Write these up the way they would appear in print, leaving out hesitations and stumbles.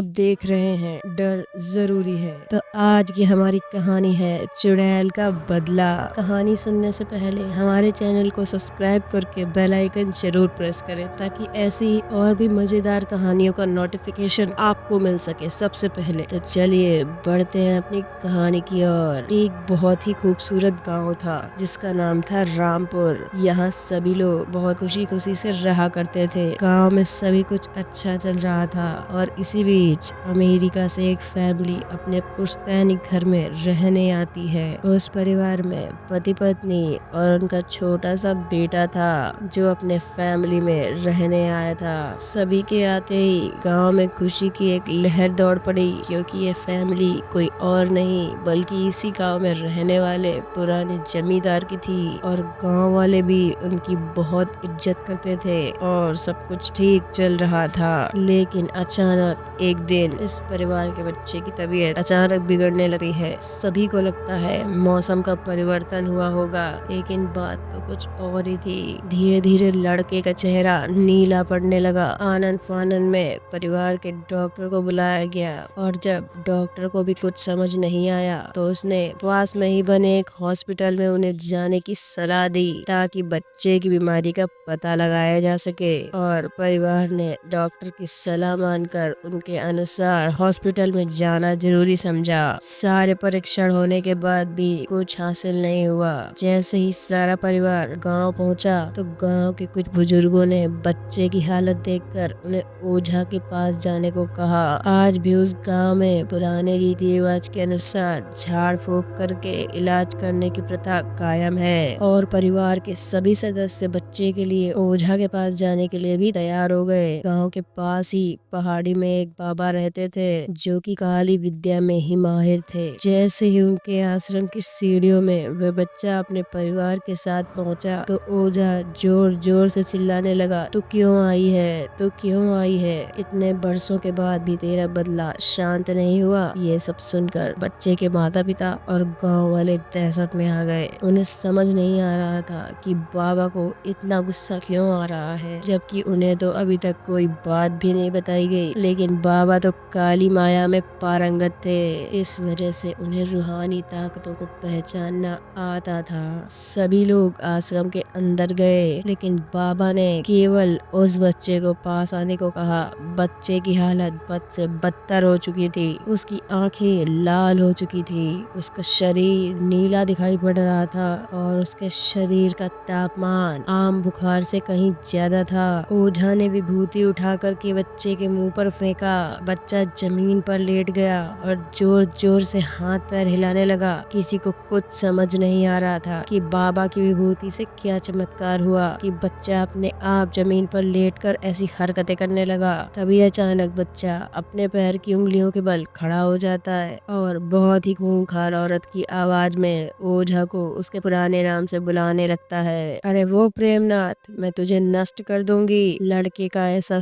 आप देख रहे हैं डर जरूरी है। तो आज की हमारी कहानी है चुड़ैल का बदला। कहानी सुनने से पहले हमारे चैनल को सब्सक्राइब करके बेल आइकन जरूर प्रेस करें ताकि ऐसी और भी मजेदार कहानियों का नोटिफिकेशन आपको मिल सके सबसे पहले। तो चलिए बढ़ते हैं अपनी कहानी की ओर। एक बहुत ही खूबसूरत गाँव था जिसका नाम था रामपुर। यहाँ सभी लोग बहुत खुशी खुशी से रहा करते थे। गाँव में सभी कुछ अच्छा चल रहा था और इसी बीच अमेरिका से एक फैमिली अपने पुश्तैनी घर में रहने आती है। उस परिवार में पति पत्नी और उनका छोटा सा बेटा था जो अपने फैमिली में रहने आया था। सभी के आते ही गांव में खुशी की एक लहर दौड़ पड़ी क्योंकि ये फैमिली कोई और नहीं बल्कि इसी गांव में रहने वाले पुराने जमींदार की थी और गांव वाले भी उनकी बहुत इज्जत करते थे और सब कुछ ठीक चल रहा था। लेकिन अचानक एक दिन इस परिवार के बच्चे की तबीयत अचानक बिगड़ने लगी है। सभी को लगता है मौसम का परिवर्तन हुआ होगा, लेकिन बात तो कुछ और ही थी। धीरे धीरे लड़के का चेहरा नीला पड़ने लगा। आनन फानन में परिवार के डॉक्टर को बुलाया गया और जब डॉक्टर को भी कुछ समझ नहीं आया तो उसने पास में ही बने एक हॉस्पिटल में उन्हें जाने की सलाह दी ताकि बच्चे की बीमारी का पता लगाया जा सके। और परिवार ने डॉक्टर की सलाह मानकर उनके अनुसार हॉस्पिटल में जाना जरूरी समझा। सारे परीक्षण होने के बाद भी कुछ हासिल नहीं हुआ। जैसे ही सारा परिवार गांव पहुंचा तो गांव के कुछ बुजुर्गों ने बच्चे की हालत देखकर उन्हें ओझा के पास जाने को कहा। आज भी उस गांव में पुराने रीति रिवाज के अनुसार झाड़ फूक करके इलाज करने की प्रथा कायम है और परिवार के सभी सदस्य बच्चे के लिए ओझा के पास जाने के लिए भी तैयार हो गए। गांव के पास ही पहाड़ी में एक बाबा रहते थे जो कि काली विद्या में ही माहिर थे। जैसे ही उनके आश्रम की सीढ़ियों में वह बच्चा अपने परिवार के साथ पहुंचा तो ओझा जोर जोर से चिल्लाने लगा, तू क्यों आई है, तू क्यों आई है? इतने बरसों के बाद भी तेरा बदला शांत नहीं हुआ। ये सब सुनकर बच्चे के माता पिता और गाँव वाले दहशत में आ गए। उन्हें समझ नहीं आ रहा था कि बाबा को इतना गुस्सा क्यों आ रहा है, जबकि उन्हें तो अभी तक कोई बात भी नहीं बताई गई। लेकिन बाबा तो काली माया में पारंगत थे, इस वजह से उन्हें रूहानी ताकतों को पहचानना आता था। सभी लोग आश्रम के अंदर गए लेकिन बाबा ने केवल उस बच्चे को पास आने को कहा। बच्चे की हालत बद से बदतर हो चुकी थी। उसकी आंखें लाल हो चुकी थी, उसका शरीर नीला दिखाई पड़ रहा था और उसके शरीर का तापमान आम बुखार से कहीं ज्यादा था। ओझा ने विभूति उठा करके बच्चे के मुंह पर फेंका। बच्चा जमीन पर लेट गया और जोर जोर से हाथ पैर हिलाने लगा। किसी को कुछ समझ नहीं आ रहा था कि बाबा की विभूति से क्या चमत्कार हुआ कि बच्चा अपने आप जमीन पर लेटकर ऐसी हरकतें करने लगा। तभी अचानक बच्चा अपने पैर की उंगलियों के बल खड़ा हो जाता है और बहुत ही खूंखार औरत की आवाज में ओझा को उसके पुराने नाम से बुलाने लगता है। अरे वो प्रेमनाथ, मैं तुझे नष्ट कर दूंगी। लड़के का ऐसा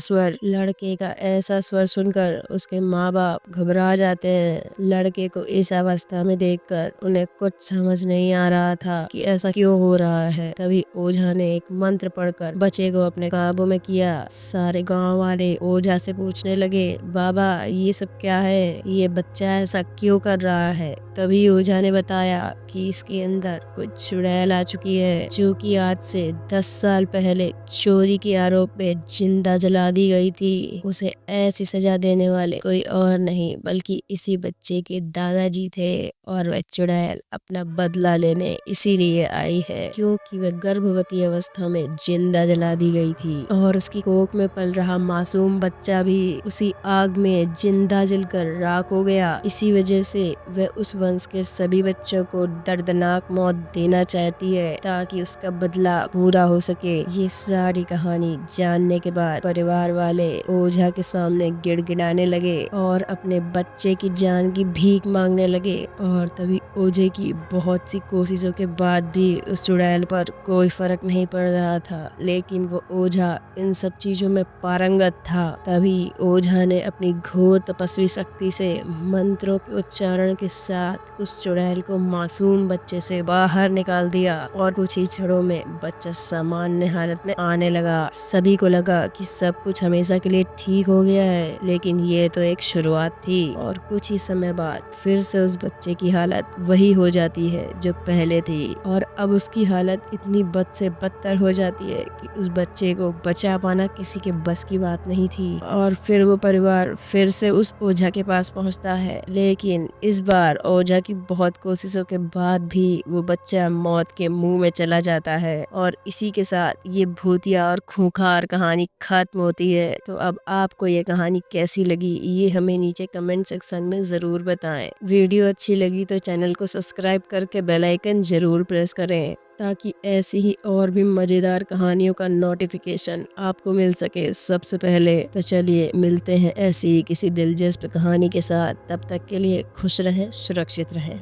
स्वर सुनकर उसके माँ बाप घबरा जाते हैं। लड़के को इस अवस्था में देखकर उन्हें कुछ समझ नहीं आ रहा था कि ऐसा क्यों हो रहा है। तभी ओझा ने एक मंत्र पढ़कर बच्चे को अपने काबू में किया। सारे गांव वाले ओझा से पूछने लगे, बाबा ये सब क्या है, ये बच्चा ऐसा क्यों कर रहा है? तभी ओझा ने बताया कि इसके अंदर कुछ चुड़ैल आ चुकी है जो कि आज से 10 साल पहले चोरी के आरोप में जिंदा जला दी गई थी। उसे ऐसी सजा देने वाले कोई और नहीं बल्कि इसी बच्चे के दादाजी थे और वह चुड़ैल अपना बदला लेने इसीलिए आई है क्योंकि वह गर्भवती अवस्था में जिंदा जला दी गई थी और उसकी कोख में पल रहा मासूम बच्चा भी उसी आग में जिंदा जलकर राख हो गया। इसी वजह से वह उस वंश के सभी बच्चों को दर्दनाक मौत देना चाहती है ताकि उसका बदला पूरा हो सके। ये सारी कहानी जानने के बाद परिवार वाले ओझा के सामने गिड़गिड़ाने लगे और अपने बच्चे की जान की भीख मांगने लगे और तभी ओझे की बहुत सी कोशिशों के बाद भी उस चुड़ैल पर कोई फर्क नहीं पड़ रहा था, लेकिन वो ओझा इन सब चीजों में पारंगत था। तभी ओझा ने अपनी घोर तपस्वी शक्ति से मंत्रों के उच्चारण के साथ उस चुड़ैल को मासूम बच्चे से बाहर निकाल दिया और कुछ ही क्षणों में बच्चा सामान्य हालत में आने लगा। सभी को लगा कि सब कुछ हमेशा के लिए ठीक हो गया है, लेकिन ये तो एक शुरुआत थी। और कुछ ही समय बाद फिर से उस बच्चे की हालत वही हो जाती है जो पहले थी, और अब उसकी हालत इतनी बद से बदतर हो जाती है कि उस बच्चे को बचा पाना किसी के बस की बात नहीं थी। और फिर वो परिवार फिर से उस ओझा के पास पहुंचता है, लेकिन इस बार ओझा की बहुत कोशिशों के बाद भी वो बच्चा मौत के मुंह में चला जाता है। और इसी के साथ ये भूतिया और खूंखार कहानी खत्म होती है। तो अब आपको ये कहानी कैसी लगी ये हमें नीचे कमेंट सेक्शन में ज़रूर बताएं। वीडियो अच्छी लगी तो चैनल को सब्सक्राइब करके बेल आइकन ज़रूर प्रेस करें, ताकि ऐसी ही और भी मज़ेदार कहानियों का नोटिफिकेशन आपको मिल सके सबसे पहले। तो चलिए मिलते हैं ऐसी ही किसी दिलचस्प कहानी के साथ। तब तक के लिए खुश रहें, सुरक्षित रहें।